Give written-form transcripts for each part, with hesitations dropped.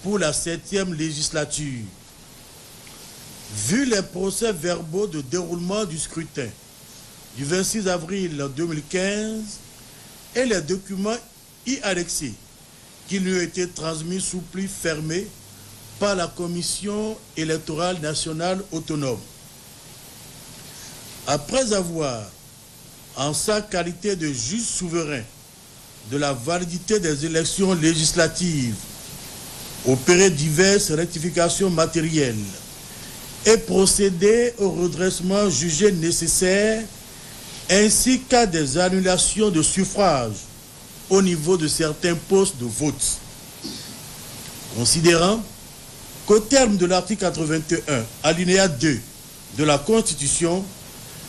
pour la 7e législature. Vu les procès-verbaux de déroulement du scrutin du 26 avril 2015 et les documents y annexés qui lui ont été transmis sous pli fermé par la Commission électorale nationale autonome. Après avoir, en sa qualité de juge souverain de la validité des élections législatives, opéré diverses rectifications matérielles et procédé au redressement jugé nécessaire ainsi qu'à des annulations de suffrage au niveau de certains postes de vote. Considérant qu'au terme de l'article 81, alinéa 2 de la Constitution,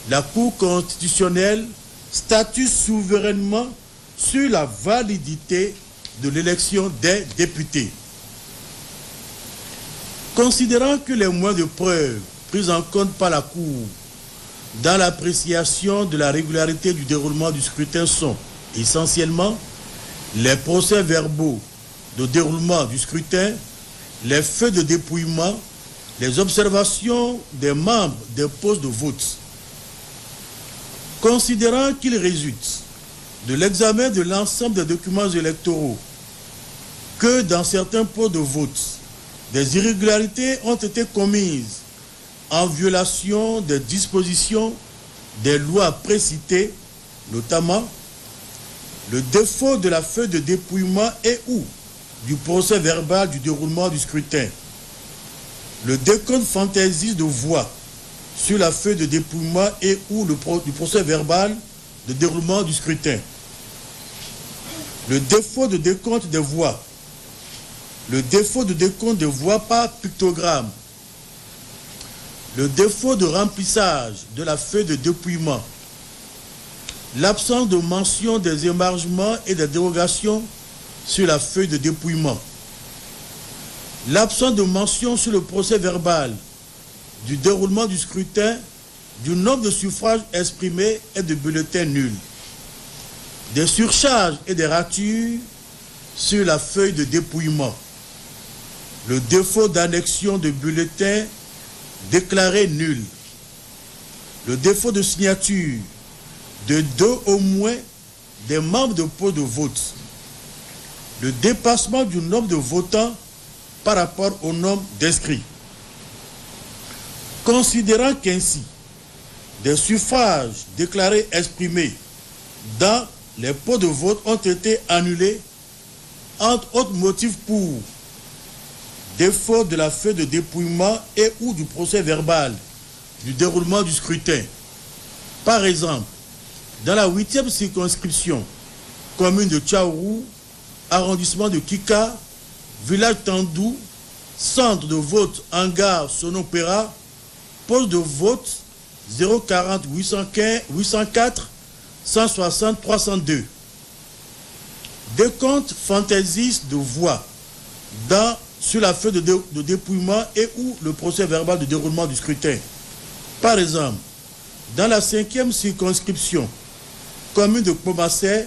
la Cour constitutionnelle statue souverainement sur la validité de l'élection des députés. Considérant que les moyens de preuve pris en compte par la Cour dans l'appréciation de la régularité du déroulement du scrutin sont essentiellement les procès-verbaux de déroulement du scrutin, les feuilles de dépouillement, les observations des membres des postes de vote. Considérant qu'il résulte de l'examen de l'ensemble des documents électoraux que dans certains postes de vote, des irrégularités ont été commises en violation des dispositions des lois précitées, notamment le défaut de la feuille de dépouillement et ou du procès verbal du déroulement du scrutin, le décompte fantaisiste de voix sur la feuille de dépouillement et ou du procès verbal de déroulement du scrutin, le défaut de décompte des voix, le défaut de décompte de voix par pictogramme, le défaut de remplissage de la feuille de dépouillement, l'absence de mention des émargements et des dérogations sur la feuille de dépouillement, l'absence de mention sur le procès verbal du déroulement du scrutin du nombre de suffrages exprimés et de bulletins nuls, des surcharges et des ratures sur la feuille de dépouillement, le défaut d'annexion de bulletins déclarés nuls, le défaut de signature de 2 au moins des membres de poste de vote, le dépassement du nombre de votants par rapport au nombre d'inscrits. Considérant qu'ainsi des suffrages déclarés exprimés dans les pots de vote ont été annulés, entre autres motifs pour défaut de la feuille de dépouillement et ou du procès verbal du déroulement du scrutin. Par exemple, dans la 8e circonscription, commune de Tchaourou, arrondissement de Kika, village Tandou, centre de vote Hangar Sonopéra, poste de vote 040 804 160 302. Décompte fantaisiste de voix sur la feuille de dépouillement et ou le procès verbal de déroulement du scrutin. Par exemple, dans la 5e circonscription, commune de Pomassé,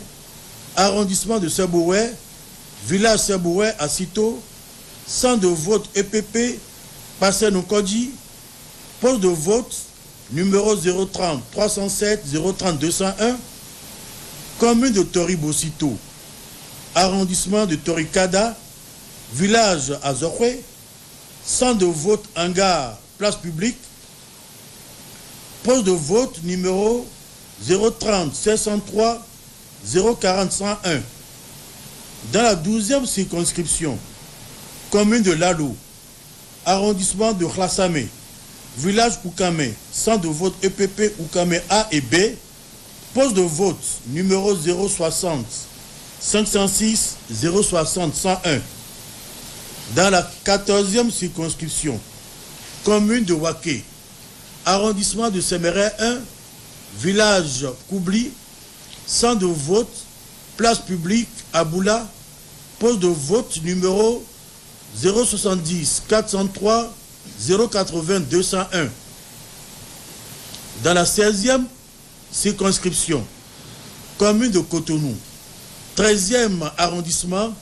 arrondissement de Seboué, village Seboué à Cito, centre de vote EPP, Passé Nokodi, poste de vote numéro 030 307 030 201, commune de Toribo-Cito, arrondissement de Torikada, village à Zoré, centre de vote Hangar, place publique, poste de vote numéro 030 703 040 101. Dans la 12e circonscription, commune de Lalo, arrondissement de Khlassamé, village Oukame, centre de vote EPP Oukame A et B, poste de vote numéro 060 506 060 101. Dans la 14e circonscription, commune de Waké, arrondissement de Séméret 1, village Koubli, centre de vote, place publique Aboula, poste de vote numéro 070 403 080 201. Dans la 16e circonscription, commune de Cotonou, 13e arrondissement,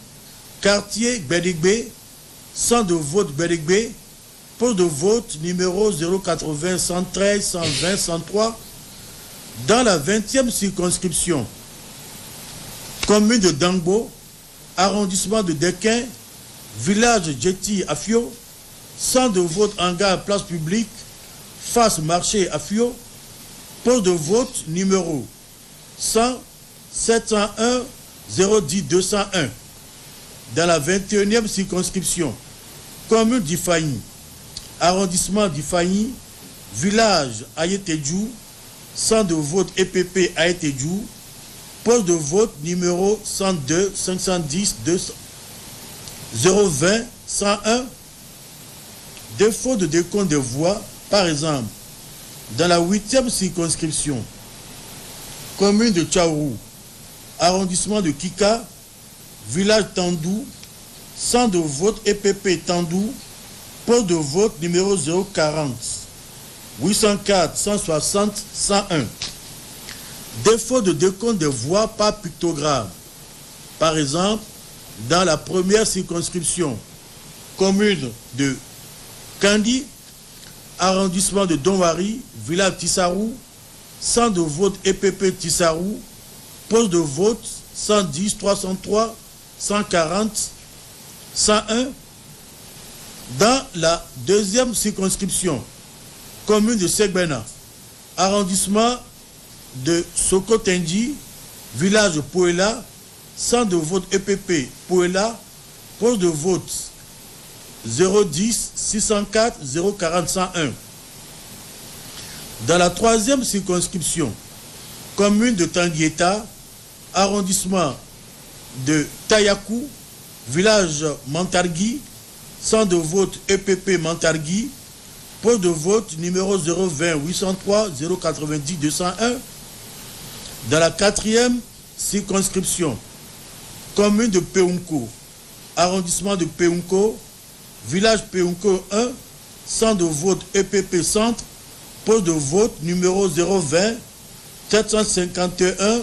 quartier Bédigbé, centre de vote Bérégbé, poste de vote numéro 080 113 120 103 dans la 20e circonscription. Commune de Dangbo, arrondissement de Dequin, village Djeti Afio, centre de vote hangar place publique, face marché Afio, poste de vote numéro 100 701 010 201 dans la 21e circonscription. Commune d'Ifaï, arrondissement d'Ifaï, village Ayetedjou, centre de vote EPP Ayetedjou, poste de vote numéro 102 510 020 101. Défaut de décompte des voix, par exemple, dans la 8e circonscription, commune de Tchaourou, arrondissement de Kika, village Tandou, centre de vote EPP Tandou, poste de vote numéro 040 804 160 101. Défaut de décompte des voix par pictogramme. Par exemple, dans la première circonscription, commune de Kandi, arrondissement de Donwari, village Tissarou, centre de vote EPP Tissarou, poste de vote 110 303 140 101. Dans la deuxième circonscription, commune de Segbena, arrondissement de Sokotendi, village Poela, centre de vote EPP Poela, poste de vote 010 604 040 101. Dans la troisième circonscription, commune de Tanguieta, arrondissement de Tayakou, village Mantargui, centre de vote EPP Mantargui, poste de vote numéro 020 803 090 201. Dans la quatrième circonscription, commune de Peunko, arrondissement de Peunko, village Peunko 1, centre de vote EPP Centre, poste de vote numéro 020 751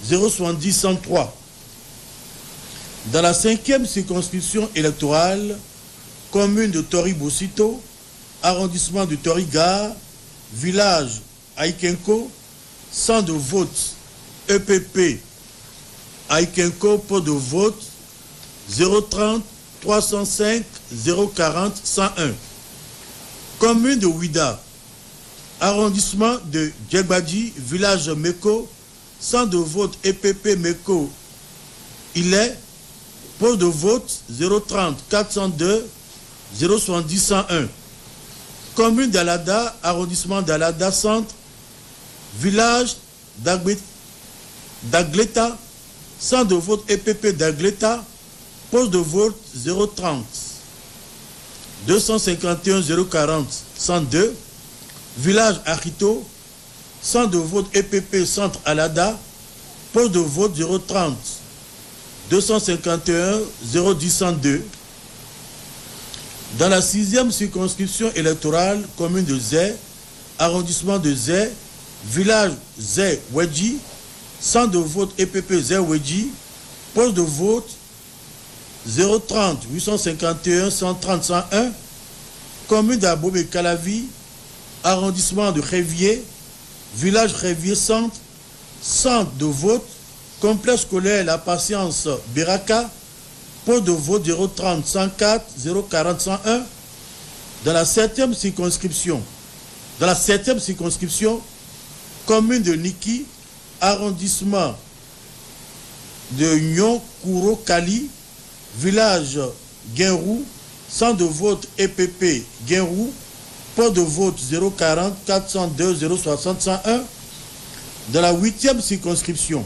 070 103. Dans la cinquième circonscription électorale, commune de Tori-Bosito, arrondissement de Tori-Gare, village Aikenko, centre de vote EPP Aikenko, poste de vote 030 305 040 101. Commune de Ouida, arrondissement de Djegbadji, village Meko, centre de vote EPP Meko, il est poste de vote 030 402 070 101. Commune d'Alada, arrondissement d'Alada Centre, village d'Agleta, centre de vote EPP d'Agleta, poste de vote 030 251 040 102, village Arito, centre de vote EPP Centre Alada, poste de vote 030 251 010 102. Dans la sixième circonscription électorale, commune de Zé, arrondissement de Zé, village Zé Wedji, centre de vote EPP Zé Wedji, poste de vote 030 851 130 101, commune d'Abomey Calavi, arrondissement de Révier, village Révier Centre, centre de vote, complexe scolaire La Patience Beraka, poste de vote 030 104 040 101. Dans la septième circonscription, commune de Niki, arrondissement de Nyon-Kouro Kali, village Guinrou, centre de vote EPP Guinrou, poste de vote 040 402 060 101. Dans la huitième circonscription,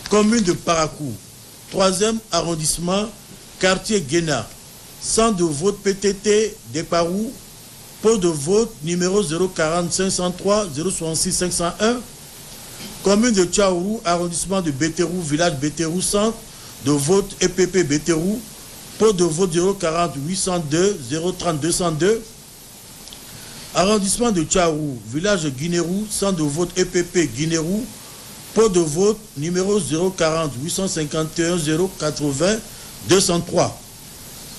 commune de Parakou, troisième arrondissement, quartier Guéna, centre de vote PTT Desparou, poste de vote numéro 040 503 066 501. Commune de Tchaourou, arrondissement de Béterou, village Béterou, centre de vote EPP Béterou, poste de vote 040 802 030 202. Arrondissement de Tchaourou, village Guinérou, centre de vote EPP Guinérou, poste de vote numéro 040 851 080 203.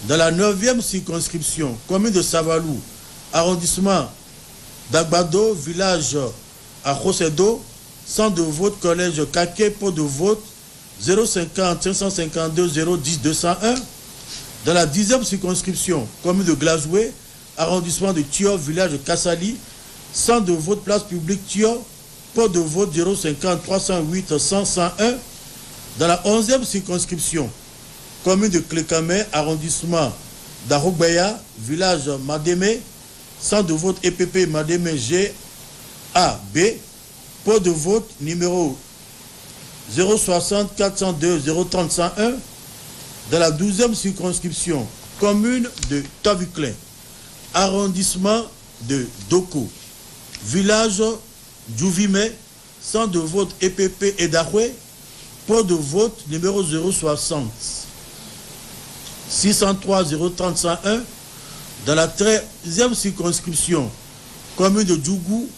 Dans la 9e circonscription, commune de Savalou, arrondissement d'Agbado, village à Rosedo, centre de vote, collège Kake, pot de vote 050 552 010 201. Dans la 10e circonscription, commune de Glazoué, arrondissement de Thior, village de Kassali, centre de vote, place publique Thior, pot de vote 050 308 100 101. Dans la 11e circonscription, commune de Clécamé, arrondissement d'Arogbeya, village Mademe, centre de vote EPP Mademe GAB, pot de vote numéro 060 402 030 101. Dans la 12e circonscription, commune de Tavuclin, arrondissement de Doko, village Djouvime, centre de vote EPP Edahoué, pot de vote numéro 060 603 030 101. Dans la 13e circonscription, commune de Djougou,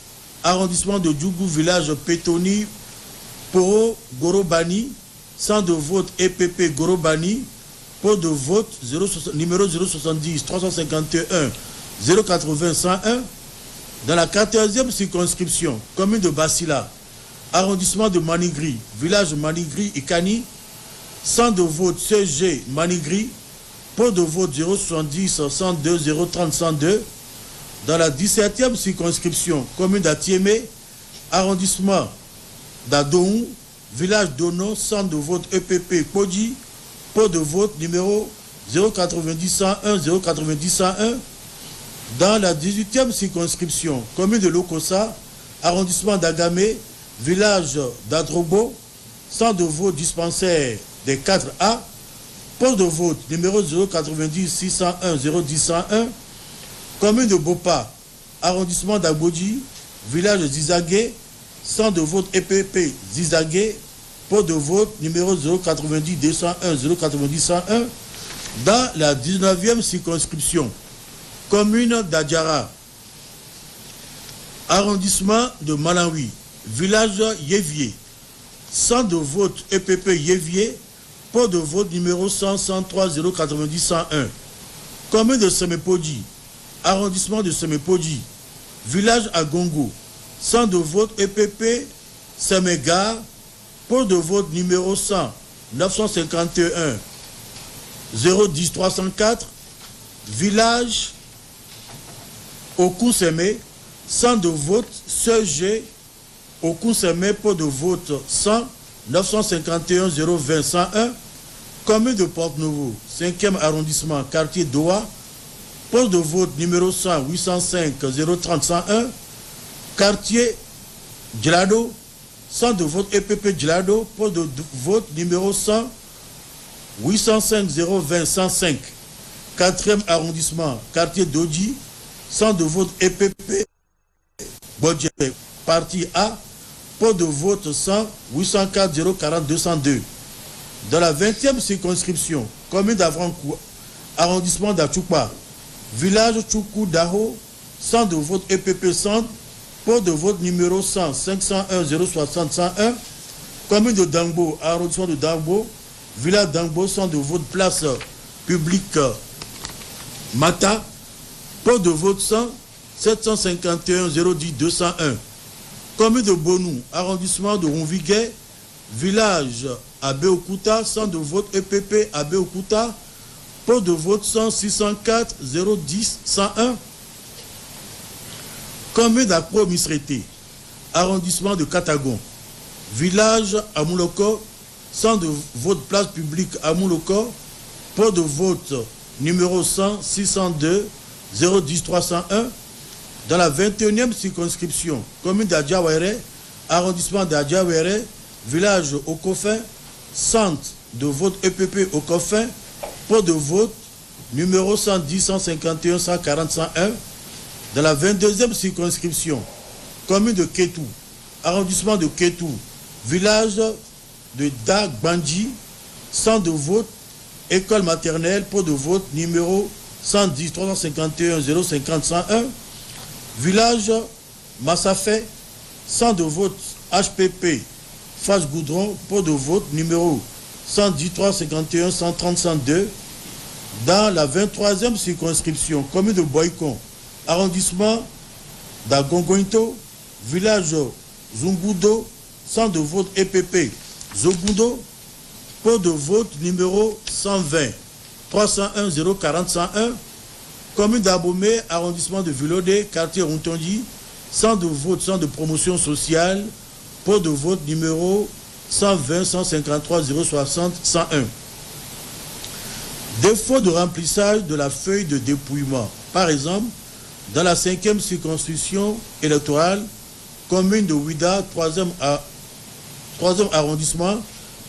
arrondissement de Djougou, village Pétoni, Poro Gorobani, centre de vote EPP Gorobani, pot de vote numéro 070 351 080 101. Dans la 14e circonscription, commune de Basila, arrondissement de Manigri, village Manigri Ikani, centre de vote CG Manigri, pot de vote 070 102 030 102. Dans la 17e circonscription, commune d'Atiémé, arrondissement d'Adohou, village d'Ono, centre de vote EPP Podi, pot de vote numéro 090 101 090 101. Dans la 18e circonscription, commune de Lokosa, arrondissement d'Agamé, village d'Adrobo, centre de vote dispensaire des 4A, poste de vote numéro 090 601 010 101. Commune de Bopa, arrondissement d'Agbodji, village de Zizagé, centre de vote EPP Zizagé, poste de vote numéro 090 201 090 101. Dans la 19e circonscription, commune d'Adjara, arrondissement de Malawi, village Yévier, centre de vote EPP Yévier, poste de vote numéro 100 103 090 101. Commune de Semepodi, arrondissement de Semepodi, village à Gongo, centre de vote EPP Semega, poste de vote numéro 100 951 010 304, village Okunseme, centre de vote CG Okunseme, poste de vote 100 951 020 101. Commune de Porte-Nouveau, 5e arrondissement, quartier Doha, poste de vote numéro 100 805 030 101. Quartier Djelado, centre de vote EPP Djelado, poste de vote numéro 100 805 020 105. 4e arrondissement, quartier Dodji, centre de vote EPP Bodje, partie A, poste de vote 100 804 040 202. Dans la 20e circonscription, commune d'Avrankou, arrondissement d'Achoupa, village Choukou Daho, centre de vote EPP Centre, poste de vote numéro 100 501 060 101. Commune de Dangbo, arrondissement de Dangbo, village Dangbo, centre de vote place publique Mata, poste de vote 100 751 010 201. Commune de Bonou, arrondissement de Ronviguet, village Abeokuta, centre de vote EPP Abeokuta, poste de vote 100 604 010 101. Commune d'Akro Misrete, arrondissement de Katagon, village Amouloko, centre de vote place publique Amouloko, poste de vote numéro 100 602 010 301. Dans la 21e circonscription, commune d'Adjawere, arrondissement d'Adjawere, village Okofin, centre de vote EPP Okofin, poste de vote numéro 110 151 140 101. Dans la 22e circonscription, commune de Ketou, arrondissement de Ketou, village de Dagbandji, centre de vote école maternelle, poste de vote numéro 110 351 050 101. Village Massafé, centre de vote HPP, face Goudron, pot de vote numéro 110 351 130 102. dans la 23e circonscription, commune de Boycon, arrondissement d'Agongointo, village Zungudo, centre de vote EPP, Zogundo, pot de vote numéro 120, 301 040 101, commune d'Abomey, arrondissement de Vilodé, quartier Rontondi, centre de vote, centre de promotion sociale, pot de vote numéro 120 153 060 101. Défaut de remplissage de la feuille de dépouillement. Par exemple, dans la 5e circonscription électorale, commune de Ouida, 3e arrondissement,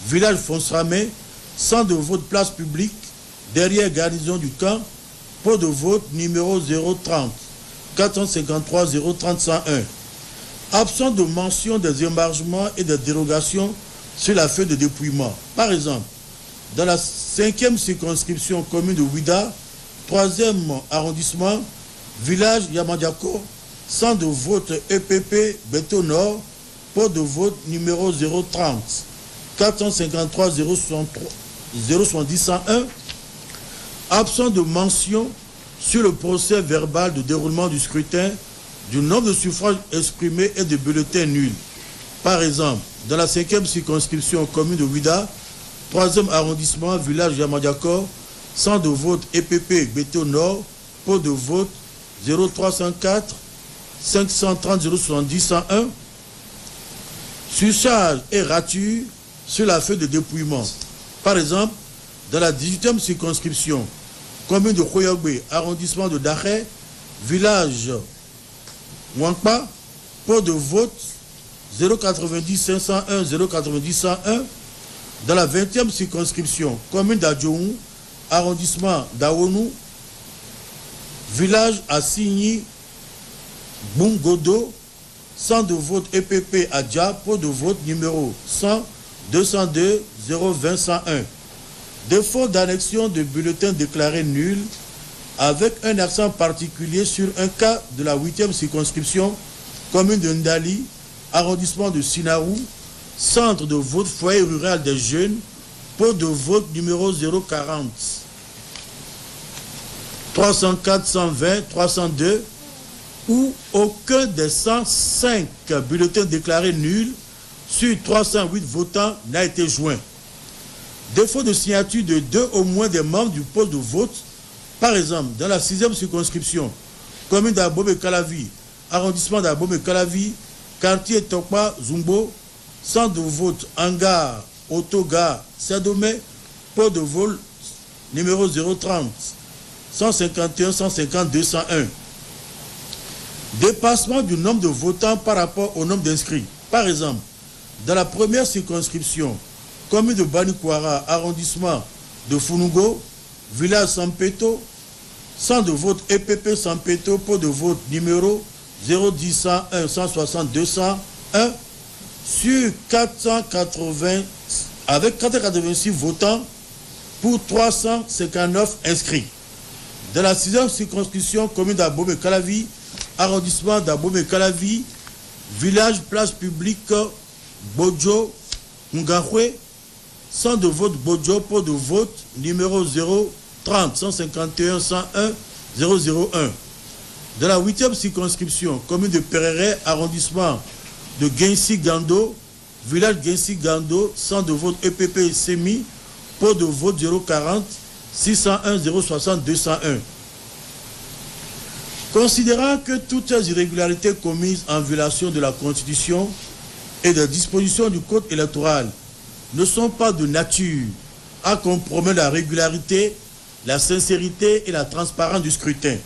village Fonsramé, centre de vote place publique, derrière garnison du camp, pot de vote numéro 030 453 030 101. Absence de mention des émargements et des dérogations sur la feuille de dépouillement. Par exemple, dans la 5e circonscription commune de Ouida, 3e arrondissement, village Yamandiako, centre de vote EPP Beto Nord, pot de vote numéro 030 453 070 101. Absence de mention sur le procès verbal de déroulement du scrutin du nombre de suffrages exprimés et de bulletins nuls. Par exemple, dans la 5e circonscription commune de Ouida, 3e arrondissement, village Yamandiako, centre de vote EPP Beto Nord, pot de vote 0304 530 070 101. Surcharge et rature sur la feuille de dépouillement. Par exemple, dans la 18e circonscription, commune de Khoyogbe, arrondissement de Dakhé, village Wankpa, pot de vote 090 501 090 101. Dans la 20e circonscription, commune d'Adjoum, arrondissement d'Aonou, village Assigny, Bungodo, centre de vote EPP Adja, pot de vote numéro 100 202 020 101. Défaut d'annexion de bulletins déclarés nuls, avec un accent particulier sur un cas de la 8e circonscription, commune de Ndali, arrondissement de Sinarou, centre de vote foyer rural des jeunes, pot de vote numéro 040 304 120 302, où aucun des 105 bulletins déclarés nuls sur 308 votants n'a été joint. Défaut de signature de 2 au moins des membres du pôle de vote. Par exemple, dans la 6e circonscription, commune d'Abomey-Calavi, arrondissement d'Abomey-Calavi, quartier Tokpa Zumbo, centre de vote Hangar, Otoga, Sadomé, pôle de vote numéro 030 151 150 201. Dépassement du nombre de votants par rapport au nombre d'inscrits. Par exemple, dans la première circonscription, commune de Banikwara, arrondissement de Funugo, village Sampeto, centre de vote EPP Sampeto, pot de vote numéro 010 101 160 201, sur 480, avec 486 votants pour 359 inscrits. Dans la 6e circonscription, commune d'Abomey-Calavi, arrondissement d'Abomey-Calavi, village place publique Bodjo Ngahwe, centre de vote Bodjo, pot de vote numéro 030 151 101 001. Dans la 8e circonscription, commune de Perere, arrondissement de Gensi-Gando, village Gensi-Gando, centre de vote EPP Semi, pot de vote 040 601 060 201. Considérant que toutes les irrégularités commises en violation de la Constitution et des dispositions du Code électoral ne sont pas de nature à compromettre la régularité, la sincérité et la transparence du scrutin.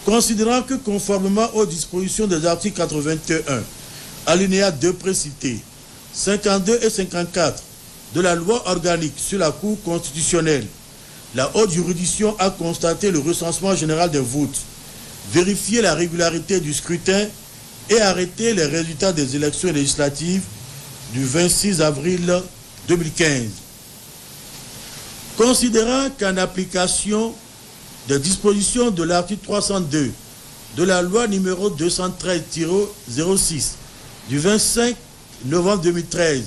Considérant que conformément aux dispositions des articles 81, alinéa 2 précités, 52 et 54 de la loi organique sur la Cour constitutionnelle, la haute juridiction a constaté le recensement général des votes, vérifié la régularité du scrutin et arrêté les résultats des élections législatives du 26 avril 2015. Considérant qu'en application des dispositions de l'article 302 de la loi numéro 213-06 du 25 novembre 2013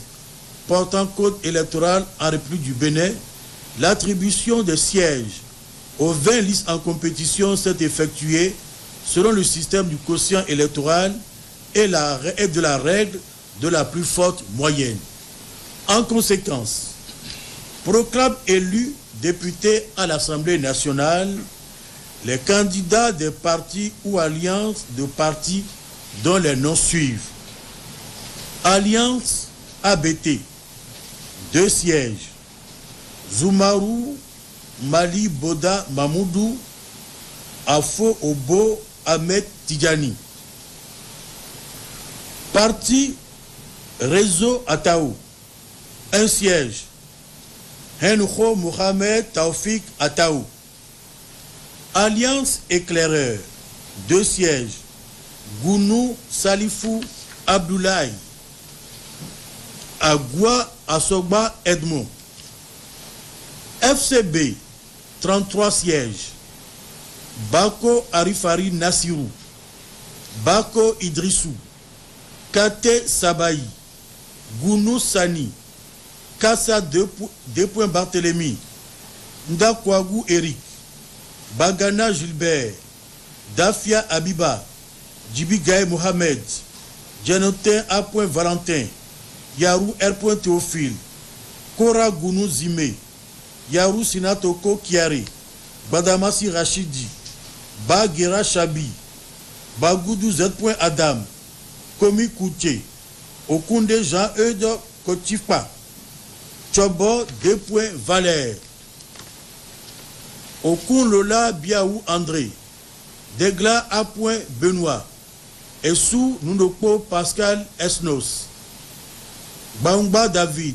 portant code électoral en République du Bénin, L'attribution des sièges aux 20 listes en compétition s'est effectuée selon le système du quotient électoral et de la règle de la plus forte moyenne. En conséquence, proclame élus députés à l'Assemblée nationale les candidats des partis ou alliances de partis dont les noms suivent. Alliance ABT, 2 sièges. Zoumarou Mali Boda Mamoudou, Afo Obo Ahmed Tidjani. Parti Réseau Ataou, 1 siège. Henoucho Mohamed Taoufik Ataou. Alliance Éclaireur, 2 sièges. Gounou Salifou Abdoulaye. Agua Asogba Edmond. FCB, 33 sièges. Bako Arifari Nassirou. Bako Idrissou. Kate Sabayi. Gounou Sani. Kassa 2 Barthélemy. Ndakwagu Eric. Bagana Gilbert. Dafia Abiba. Djibi Gaye Mohamed. Janotin A. Valentin. Yarou R. Théophile. Kora Gounou Zime. Yarou Sinatoko Kiari. Badamasi Rachidi. Bagera Chabi. Bagoudou Z. Adam. Komi Kouché. Okunde Jean-Eude Kotifa. Chobo D. Valère. Okun Lola Biaou André. Degla A. Benoît. Essou Nunoko Pascal Esnos. Baumba David.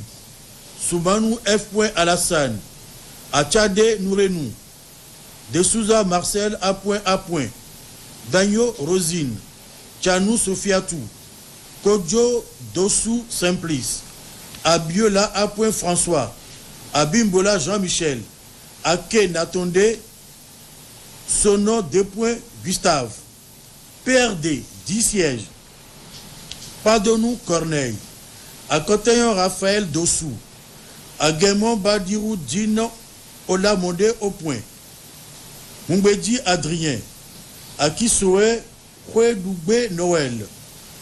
Soubanou F. Alassane. Achade Nourenou. Desouza Marcel A. Dagno Rosine. Tchanou Sofiatou. Kodjo Dossou Simplice. Abiola A. François. Abimbola Jean-Michel. Ake Natonde. Sono D. Gustave. PRD 10 sièges. Padonou Corneille. Akoteyon Raphaël Dossou. Aguemon Badirou Dino Olamonde au point. Mumbedi Adrien. Akisoe Kwedougbe Noël.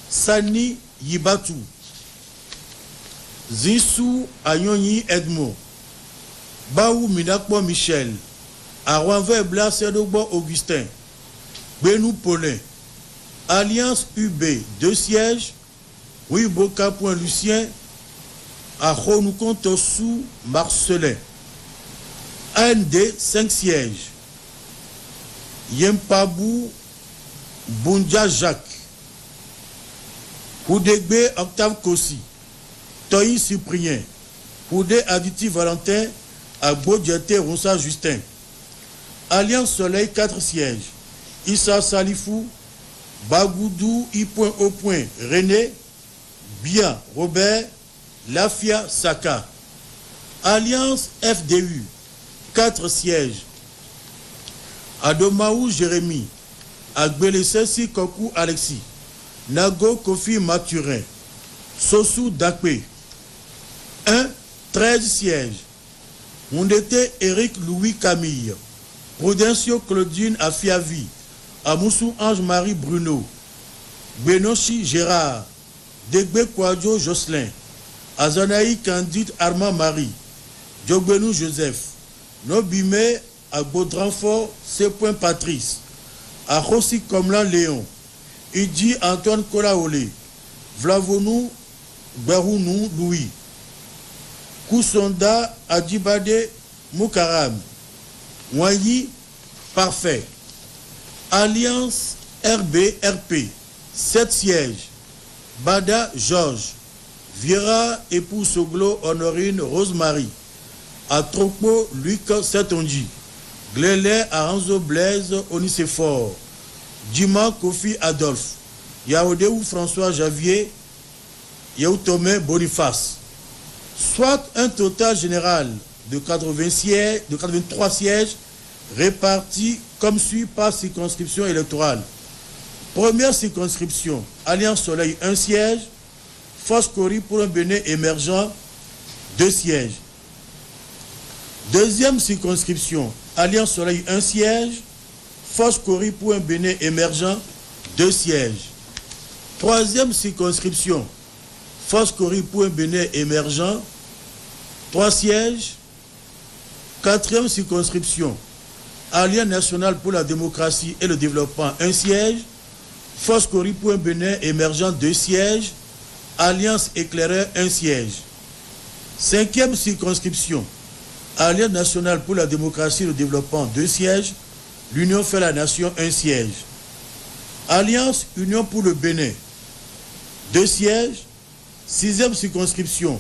Sani Yibatu. Zissou Ayonyi Edmond. Baou Minakbo Michel. Arwanve Blas Sedogbo Augustin. Benou Paulin. Alliance UB 2 sièges. Wiboka Lucien. Akhonoukon Tossou Marcelin. AND 5 sièges. Yempabou Boundja Jacques. Houdegbe Octave Kossi. Toyi Cyprien. Houdé Aditi Valentin. Agbo Djete Ronsa Justin. Alliance Soleil 4 sièges. Issa Salifou. Bagoudou I.O. René. Bia Robert. Lafia Saka. Alliance FDU 4 sièges. Adomaou Jérémy. Agbelesesi Kokou Alexis. Nago Kofi Mathurin. Sossou Dakpe. 13 sièges. Mondete Eric Louis Camille. Prudencio Claudine Afiavi. Amoussou Ange-Marie Bruno. Benochi Gérard. Degbe Kwadjo Jocelyn. Azanaï Candide Armand Marie. Djogbenou Joseph. Nobime Agbodranfort C. Patrice. Akhosi Komlan Léon. Idi Antoine Kolaolé. Vlavonou Barounou Louis. Kousonda Adibade Moukaram. Mwayi Parfait. Alliance RBRP 7 sièges. Bada Georges. Viera époux Soglo Honorine Rosemary. Atropo Luc Setonji. Glélé Aranzo Blaise Onicéphore. Dima Kofi Adolphe. Yaoudéou François Javier. Yaoutomé Boniface. Soit un total général de 83 sièges répartis comme suit par circonscription électorale. Première circonscription, Alliance Soleil 1 siège. Force Cori pour un Bénin émergent 2 sièges. Deuxième circonscription, Alliance Soleil, 1 siège. Force Cori pour un Bénin émergent, 2 sièges. Troisième circonscription, Force Cori pour un Bénin émergent, 3 sièges. Quatrième circonscription, Alliance nationale pour la démocratie et le développement, 1 siège. Force Cori pour un Bénin émergent, 2 sièges. Alliance éclaireur, 1 siège. Cinquième circonscription, Alliance nationale pour la démocratie et le développement, 2 sièges. L'Union fait la nation, 1 siège. Alliance Union pour le Bénin, 2 sièges. Sixième circonscription,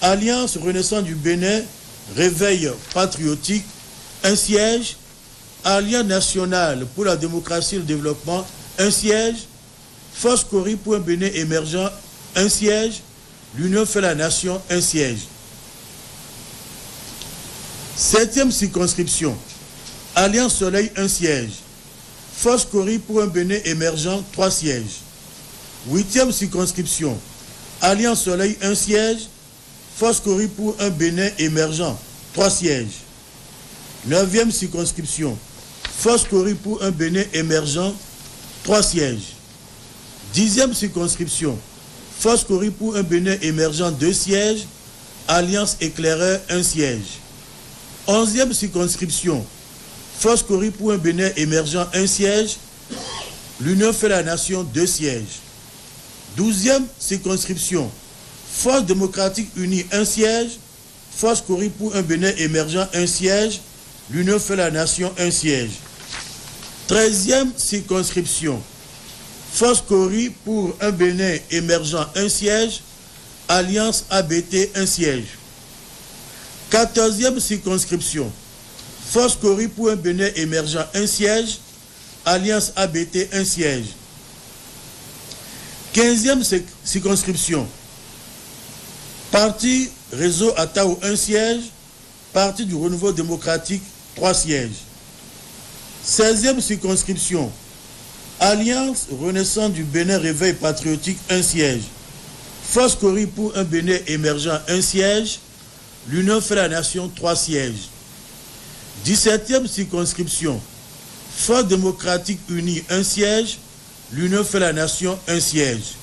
Alliance Renaissance du Bénin, Réveil patriotique, 1 siège. Alliance nationale pour la démocratie et le développement, 1 siège. Force Cori pour un Bénin émergent, 1 siège. L'Union fait la nation, 1 siège. Septième circonscription, Alliance Soleil, 1 siège. Force Cori pour un Bénin émergent, 3 sièges. Huitième circonscription, Alliance Soleil, 1 siège. Force Cori pour un Bénin émergent, 3 sièges. Neuvième circonscription, Force Cori pour un Bénin émergent, 3 sièges. Dixième circonscription, Force Cori pour un Bénin émergent, 2 sièges. Alliance éclaireur, 1 siège. Onzième circonscription, Force Cori pour un Bénin émergent, 1 siège. L'Union fait la nation, 2 sièges. 12e circonscription, Force démocratique unie, 1 siège. Force Cori pour un Bénin émergent, 1 siège. L'Union fait la nation, 1 siège. 13e circonscription, Force Cori pour un Bénin émergent, 1 siège. Alliance ABT, 1 siège. 14e circonscription, Force Cori pour un Bénin émergent, 1 siège. Alliance ABT, 1 siège. 15e circonscription, Parti Réseau Atao, 1 siège. Parti du Renouveau démocratique, 3 sièges. 16e circonscription, Alliance Renaissance du Bénin Réveil patriotique, 1 siège. Force Cori pour un Bénin émergent, 1 siège. L'Union fait la nation, 3 sièges. 17e circonscription, Force démocratique unie, 1 siège. L'Union fait la nation, 1 siège.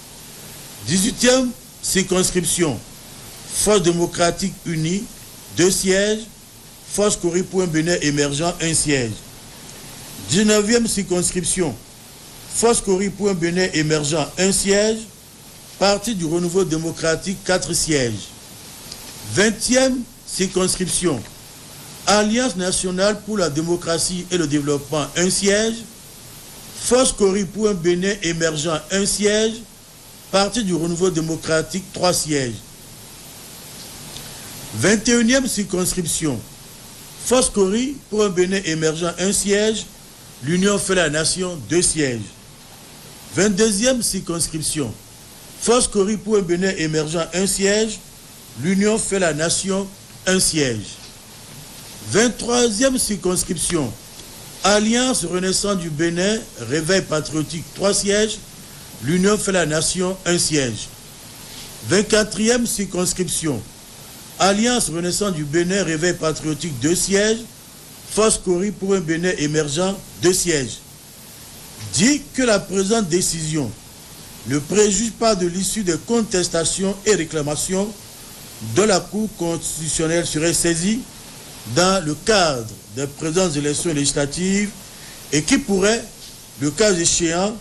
18e circonscription, Force démocratique unie, 2 sièges. Force Cori pour un Bénin émergent, 1 siège. 19e circonscription, Force Cori pour un Bénin émergent, 1 siège. Parti du Renouveau démocratique, 4 sièges. 20e circonscription, Alliance nationale pour la démocratie et le développement, 1 siège. Force Cori pour un Bénin émergent, 1 siège. Parti du Renouveau démocratique, 3 sièges. 21e circonscription, Force Cori pour un Bénin émergent, 1 siège. L'Union fait la nation, 2 sièges. 22e circonscription, Force Cori pour un Bénin émergent, 1 siège. L'Union fait la nation, 1 siège. 23e circonscription, Alliance Renaissance du Bénin, Réveil patriotique, 3 sièges. L'Union fait la nation, 1 siège. 24e circonscription, Alliance Renaissance du Bénin, Réveil patriotique, 2 sièges. Force Cori pour un Bénin émergent, 2 sièges. Dit que la présente décision ne préjuge pas de l'issue des contestations et réclamations dont la Cour constitutionnelle serait saisie dans le cadre des présentes élections législatives et qui pourrait, le cas échéant,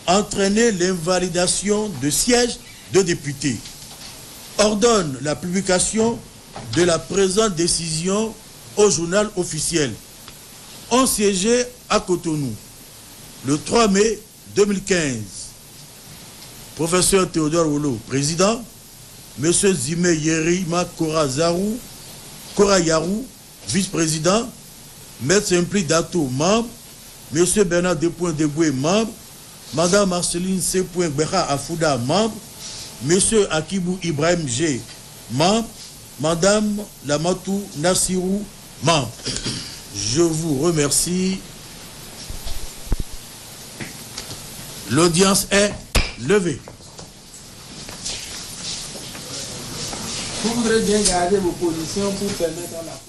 entraîner l'invalidation de sièges de députés. Ordonne la publication de la présente décision au journal officiel. On siégeait à Cotonou le 3 mai 2015. Professeur Théodore Wolo, président. Monsieur Zime Yerima Korayarou, vice-président. Maître Simpli Dato, membre. Monsieur Bernard Depoint-Deboué, membre. Madame Marceline C. Beha Afouda, membre. Monsieur Akibou Ibrahim G, membre. Madame Lamatou Nassirou, membre. Je vous remercie. L'audience est levée. Vous voudrez bien garder vos positions pour permettre à la